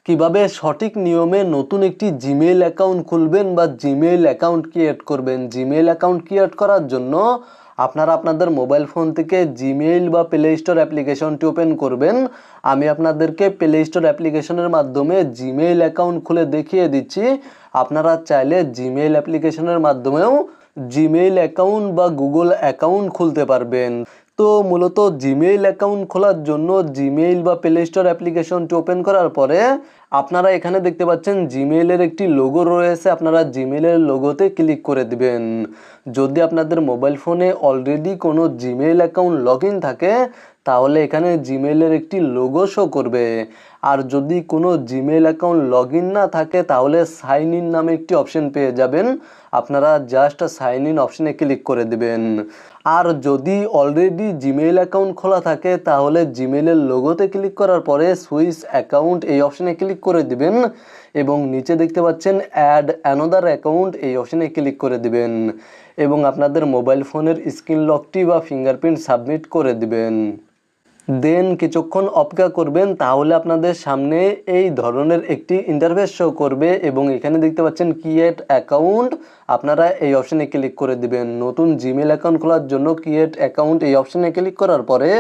কিভাবে সঠিক নিয়মে নতুন একটি জিমেইল অ্যাকাউন্ট খুলবেন বা জিমেইল অ্যাকাউন্ট ক্রিয়েট করবেন। জিমেইল অ্যাকাউন্ট ক্রিয়েট করার জন্য আপনারা আপনাদের মোবাইল ফোন থেকে জিমেইল বা প্লে স্টোর অ্যাপ্লিকেশনটি ওপেন করবেন। আমি আপনাদেরকে প্লে স্টোর অ্যাপ্লিকেশনের মাধ্যমে জিমেইল অ্যাকাউন্ট খুলে দেখিয়ে দিচ্ছি। আপনারা চাইলে জিমেইল অ্যাপ্লিকেশনের মাধ্যমেও জিমেইল অ্যাকাউন্ট বা গুগল অ্যাকাউন্ট খুলতে পারবেন। তো মূলত জিমেইল অ্যাকাউন্ট খোলার জন্য জিমেইল বা প্লে স্টোর অ্যাপ্লিকেশনটি ওপেন করার পরে আপনারা এখানে দেখতে পাচ্ছেন জিমেইলের একটি লোগো রয়েছে। আপনারা জিমেইলের লোগোতে ক্লিক করে দিবেন। যদি আপনাদের মোবাইল ফোনে অলরেডি কোনো জিমেইল অ্যাকাউন্ট লগ ইন থাকে তাহলে এখানে জিমেইলের একটি লোগো শো করবে। আর যদি কোনো জিমেইল অ্যাকাউন্ট লগ ইন না থাকে তাহলে সাইন ইন নামে একটি অপশন পেয়ে যাবেন। আপনারা জাস্ট সাইন ইন অপশনে ক্লিক করে দিবেন। আর যদি অলরেডি জিমেইল অ্যাকাউন্ট খোলা থাকে তাহলে জিমেইলের লোগোতে ক্লিক করার পরে সুইচ অ্যাকাউন্ট এই অপশনে ক্লিক করে দিবেন এবং নিচে দেখতে পাচ্ছেন অ্যাড অ্যানাদার অ্যাকাউন্ট এই অপশনে ক্লিক করে দিবেন এবং আপনাদের মোবাইল ফোনের স্ক্রিন লকটি বা ফিঙ্গারপ্রিন্ট সাবমিট করে দিবেন। দেন কিছুক্ষণ অপেক্ষা করবেন, তাহলে আপনাদের সামনে এই ধরনের একটি ইন্টারফেস শো করবে এবং এখানে দেখতে পাচ্ছেন ক্রিয়েট অ্যাকাউন্ট। আপনারা এই অপশনে ক্লিক করে দিবেন। নতুন জিমেইল অ্যাকাউন্ট খোলার জন্য ক্রিয়েট অ্যাকাউন্ট এই অপশনে ক্লিক করার পরে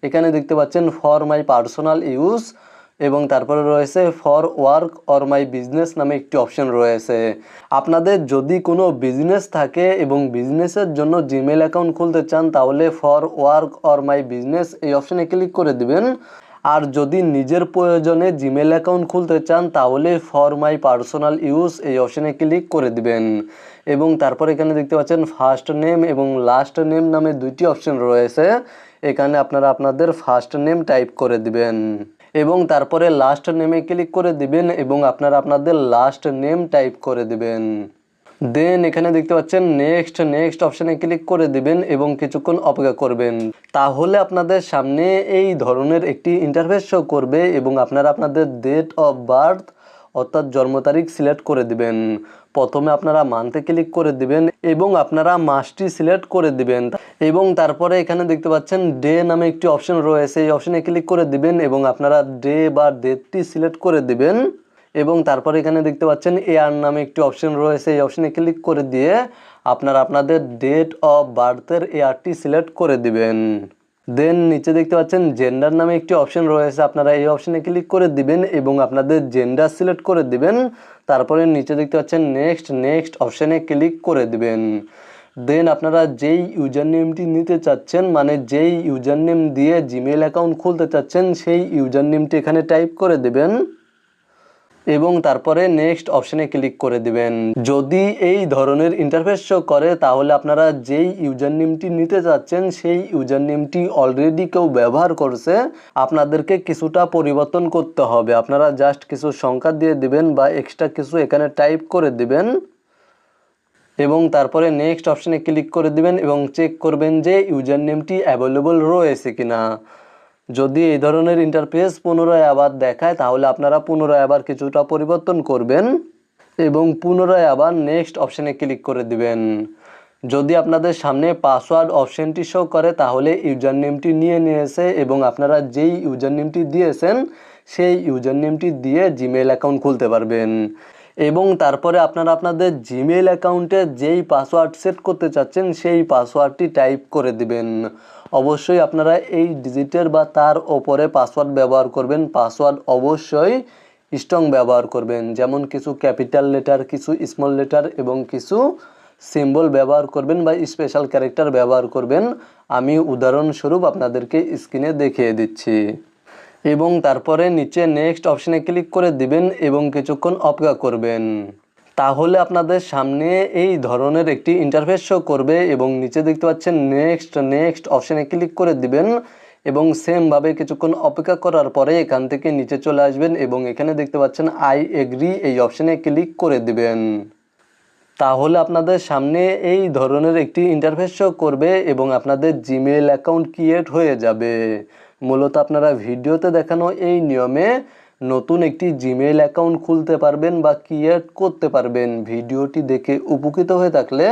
এখানে দেখতে পাচ্ছেন ফর মাই পার্সোনাল ইউজ এবং তারপরে রয়েছে for work or my business নামে একটি অপশন রয়েছে। আপনাদের যদি কোনো বিজনেস থাকে এবং বিজনেসের জন্য জিমেইল অ্যাকাউন্ট খুলতে চান তাহলে for work or my business এই অপশনে ক্লিক করে দিবেন। আর যদি নিজের প্রয়োজনে জিমেইল অ্যাকাউন্ট খুলতে চান তাহলে ফর মাই পার্সোনাল ইউজ এই অপশনে ক্লিক করে দিবেন এবং তারপর এখানে দেখতে পাচ্ছেন ফার্স্ট নেম এবং লাস্ট নেম নামে দুইটি অপশন রয়েছে। এখানে আপনারা আপনাদের ফার্স্ট নেম টাইপ করে দিবেন এবং তারপরে লাস্ট নেমে ক্লিক করে দিবেন এবং আপনারা আপনাদের লাস্ট নেম টাইপ করে দিবেন। দেন এখানে দেখতে পাচ্ছেন নেক্সট অপশানে ক্লিক করে দিবেন এবং কিছুক্ষণ অপেক্ষা করবেন। তাহলে আপনাদের সামনে এই ধরনের একটি ইন্টারফেস শো করবে এবং আপনারা আপনাদের ডেট অফ বার্থ অর্থাৎ জন্ম তারিখ সিলেক্ট করে দিবেন। প্রথমে আপনারা মান্থে ক্লিক করে দিবেন এবং আপনারা মাসটি সিলেক্ট করে দিবেন এবং তারপরে এখানে দেখতে পাচ্ছেন ডে নামে একটি অপশন রয়েছে, এই অপশনে ক্লিক করে দিবেন এবং আপনারা ডে বা ডেটটি সিলেক্ট করে দিবেন এবং তারপরে এখানে দেখতে পাচ্ছেন এয়ার নামে একটি অপশন রয়েছে, এই অপশনে ক্লিক করে দিয়ে আপনারা আপনাদের ডেট অফ বার্থের এয়ারটি সিলেক্ট করে দিবেন। দেন নিচে দেখতে পাচ্ছেন জেন্ডার নামে একটি অপশন রয়েছে, আপনারা এই অপশনে ক্লিক করে দিবেন এবং আপনাদের জেন্ডার সিলেক্ট করে দিবেন। তারপরে নিচে দেখতে পাচ্ছেন নেক্সট অপশনে ক্লিক করে দিবেন। দেন আপনারা যেই ইউজার নেমটি নিতে চাচ্ছেন মানে যেই ইউজার নেম দিয়ে জিমেইল অ্যাকাউন্ট খুলতে চাচ্ছেন সেই ইউজার নেমটি এখানে টাইপ করে দিবেন এবং তারপরে নেক্সট অপশনে ক্লিক করে দিবেন। যদি এই ধরনের ইন্টারফেস শো করে তাহলে আপনারা যেই ইউজার নেমটি নিতে চাচ্ছেন সেই ইউজার নেমটি অলরেডি কেউ ব্যবহার করছে, আপনাদেরকে কিছুটা পরিবর্তন করতে হবে। আপনারা জাস্ট কিছু সংখ্যা দিয়ে দিবেন বা এক্সট্রা কিছু এখানে টাইপ করে দিবেন এবং তারপরে নেক্সট অপশনে ক্লিক করে দিবেন এবং চেক করবেন যে ইউজার নেমটি অ্যাভেলেবল রয়েছে কিনা। যদি এই ধরনের ইন্টারফেস পুনরায় আবার দেখায় তাহলে আপনারা পুনরায় আবার কিছুটা পরিবর্তন করবেন এবং পুনরায় আবার নেক্সট অপশনে ক্লিক করে দিবেন। যদি আপনাদের সামনে পাসওয়ার্ড অপশনটি শো করে তাহলে ইউজার নেমটি নিয়ে নিয়েছে এবং আপনারা যেই ইউজার নেমটি দিয়েছেন সেই ইউজার নেমটি দিয়ে জিমেইল অ্যাকাউন্ট খুলতে পারবেন এবং তারপরে আপনারা আপনাদের জিমেইল অ্যাকাউন্টে যেই পাসওয়ার্ড সেট করতে চাচ্ছেন সেই পাসওয়ার্ডটি টাইপ করে দিবেন। অবশ্যই আপনারা এই ডিজিটের বা তার ওপরে পাসওয়ার্ড ব্যবহার করবেন। পাসওয়ার্ড অবশ্যই স্ট্রং ব্যবহার করবেন, যেমন কিছু ক্যাপিটাল লেটার, কিছু স্মল লেটার এবং কিছু সিম্বল ব্যবহার করবেন বা স্পেশাল ক্যারেক্টার ব্যবহার করবেন। আমি উদাহরণস্বরূপ আপনাদেরকে স্ক্রিনে দেখিয়ে দিচ্ছি এবং তারপরে নিচে নেক্সট অপশনে ক্লিক করে দিবেন এবং কিছুক্ষণ অপেক্ষা করবেন। তাহলে আপনাদের সামনে এই ধরনের একটি ইন্টারফেস শো করবে এবং নিচে দেখতে পাচ্ছেন নেক্সট অপশনে ক্লিক করে দিবেন এবং সেমভাবে কিছুক্ষণ অপেক্ষা করার পরে এখান থেকে নিচে চলে আসবেন এবং এখানে দেখতে পাচ্ছেন আই এগ্রি এই অপশনে ক্লিক করে দিবেন। তাহলে আপনাদের সামনে এই ধরনের একটি ইন্টারফেস শো করবে এবং আপনাদের জিমেইল অ্যাকাউন্ট ক্রিয়েট হয়ে যাবে। মূলত আপনারা ভিডিওতে দেখানো এই নিয়মে নতুন একটি জিমেইল অ্যাকাউন্ট খুলতে পারবেন বা ক্রিয়েট করতে পারবেন। ভিডিওটি দেখে উপকৃত হয়ে থাকলে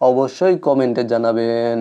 অবশ্যই কমেন্টে জানাবেন।